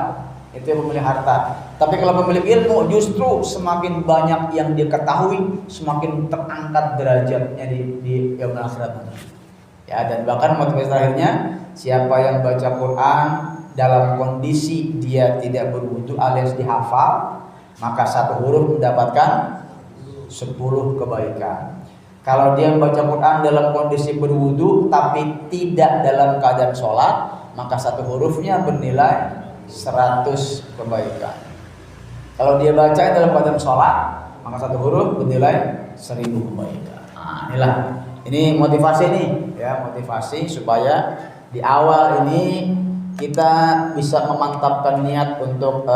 Itu yang pemilik harta. Tapi kalau pemilik ilmu justru semakin banyak yang dia ketahui, semakin terangkat derajatnya di yaumul akhirat. Ya, dan bahkan motivasi terakhirnya, siapa yang baca Quran dalam kondisi dia tidak berwudu alias dihafal, maka satu huruf mendapatkan 10 kebaikan. Kalau dia membaca Quran dalam kondisi berwudu tapi tidak dalam keadaan sholat, maka satu hurufnya bernilai 100 kebaikan. Kalau dia baca dalam keadaan sholat, maka satu huruf bernilai 1000 kebaikan. Nah, ini motivasi nih, ya, motivasi supaya di awal ini kita bisa memantapkan niat untuk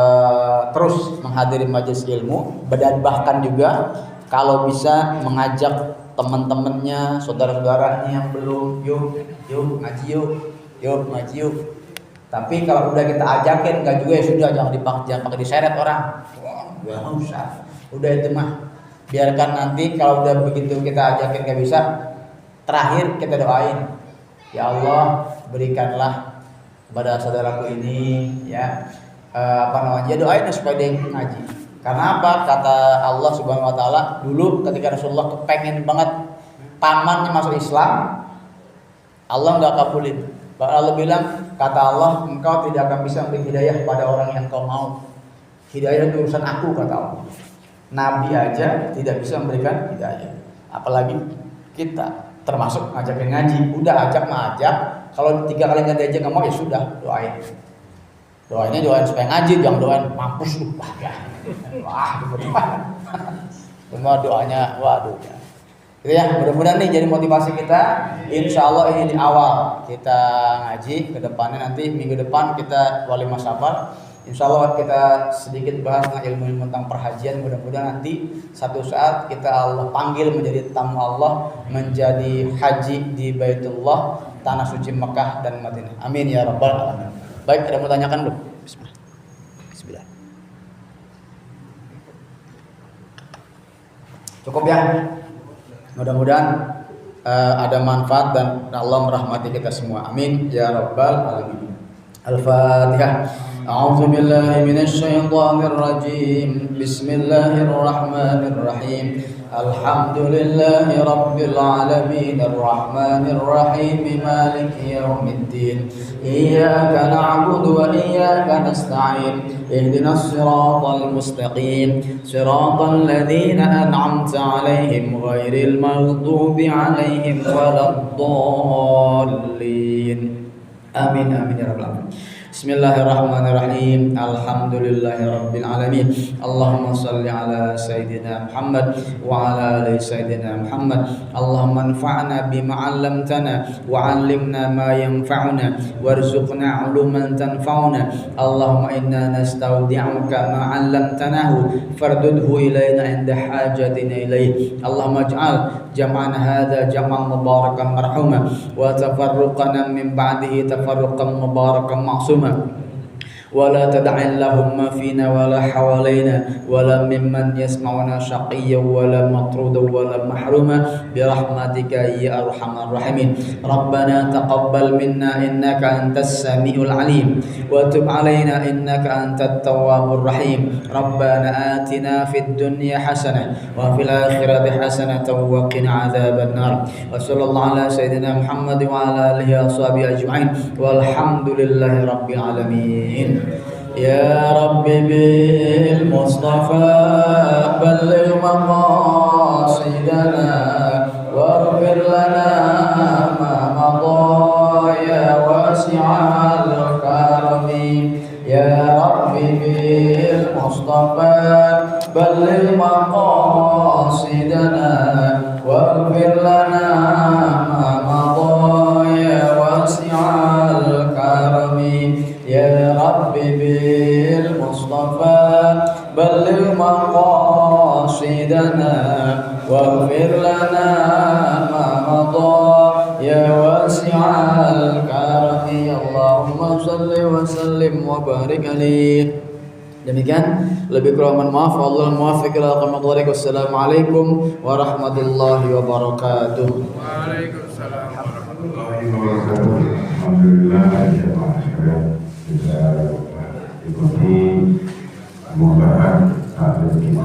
terus menghadiri majelis ilmu, dan bahkan juga kalau bisa mengajak teman-temannya, saudara-saudaranya yang belum, yuk ngaji yuk. Tapi kalau udah kita ajakin enggak juga, ya sudah, jangan pakai diseret orang. Enggak usah. Udah itu mah biarkan nanti kalau udah begitu kita ajakin enggak bisa, terakhir kita doain, ya Allah berikanlah kepada saudaraku ini, ya, doain supaya dia ngaji. Karena apa? Kata Allah Subhanahu wa taala, dulu ketika Rasulullah kepengen banget pamannya masuk Islam, Allah enggak kabulin. Allah bilang, kata Allah, engkau tidak akan bisa memberi hidayah pada orang yang kau mau. Hidayah itu urusan aku, kata Allah. Nabi aja tidak bisa memberikan hidayah, apalagi kita, termasuk ngajakin ngaji. Udah ajak mah ajak, kalau 3 kali nggak diajak nggak mau, ya sudah, doain. Doainnya doain supaya ngaji, jangan doain mampus lu. Wah, semua doanya, waduh. Gitu ya, mudah-mudahan nih jadi motivasi kita. Insya Allah ini di awal kita ngaji, ke depannya nanti minggu depan kita walimah sabar. Insya Allah kita sedikit bahas tentang ilmu tentang perhajian. Mudah-mudahan nanti satu saat kita Allah panggil menjadi tamu Allah, menjadi haji di Baitullah, tanah suci Mekah dan Madinah. Amin ya rabbal alamin. Baik, ada yang mau tanyakan belum? Bismillah. Cukup ya. Mudah-mudahan ada manfaat dan Allah merahmati kita semua. Amin ya rabbal alamin. Al-Fatihah. A'udzu billahi minasy syaithanir rajim. Bismillahirrahmanirrahim. Alhamdulillahi rabbil alamin arrahmanir rahim maliki yaumiddin. Iyyaka na'budu wa iyyaka nasta'in. Ihdinas siratal mustaqim. Siratal ladzina an'amta 'alaihim ghairil maghdubi 'alaihim waladdallin. Amin amin ya rabbal alamin. Bismillahirrahmanirrahim. Alhamdulillahirabbil alamin. Allahumma shalli ala sayidina Muhammad wa ala ali sayidina Muhammad. Allahumma anfa'na bima 'allamtana wa 'allimna ma yanfa'una warzuqna 'uluman tanfa'una. Allahumma inna nastaudi'uka ma 'allamtanahu fardudhu ilaina 'inda hajatina ilaih. Allahumma ij'al jam'ana hadza jam'an mubarakan marhuma wa tafarruqana min ba'dihi tafarruqan mubarakan ma'suma. ولا تدع اللهم فينا ولا حوالينا ولا ممن يسمعنا شقيا ولا مطرودا ولا محروما برحمتك يا أرحم الراحمين. ربنا تقبل منا إنك أنت السميع العليم وتب علينا إنك أنت التواب الرحيم. ربنا آتنا في الدنيا حسنة وفي الآخرة حسنة وقنا عذاب النار. وصلى الله على سيدنا محمد وعلى آله وصحبه أجمعين والحمد لله رب العالمين. يا رب بالمصطفى بلغ مقاصدنا واغفر لنا ما مضى يا واسع الكرم. يا رب بالمصطفى بلغ مقاصدنا واغفر لنا ما مضى يا واسع الكرم. يا رب بالمصطفى بلغ مقاصدنا واغفر لنا ما مضى يا واسع الكرم. اللهم صل وسلم وبارك عليه. Demikian, lebih kurang mohon maaf. Wallahul muwaffiq ila aqwamit thoriq. Wassalamualaikum warahmatullahi wabarakatuh. Waalaikumsalam warahmatullahi wabarakatuh. Alhamdulillah ya masyarakat bisa ikuti mubahas taklim kita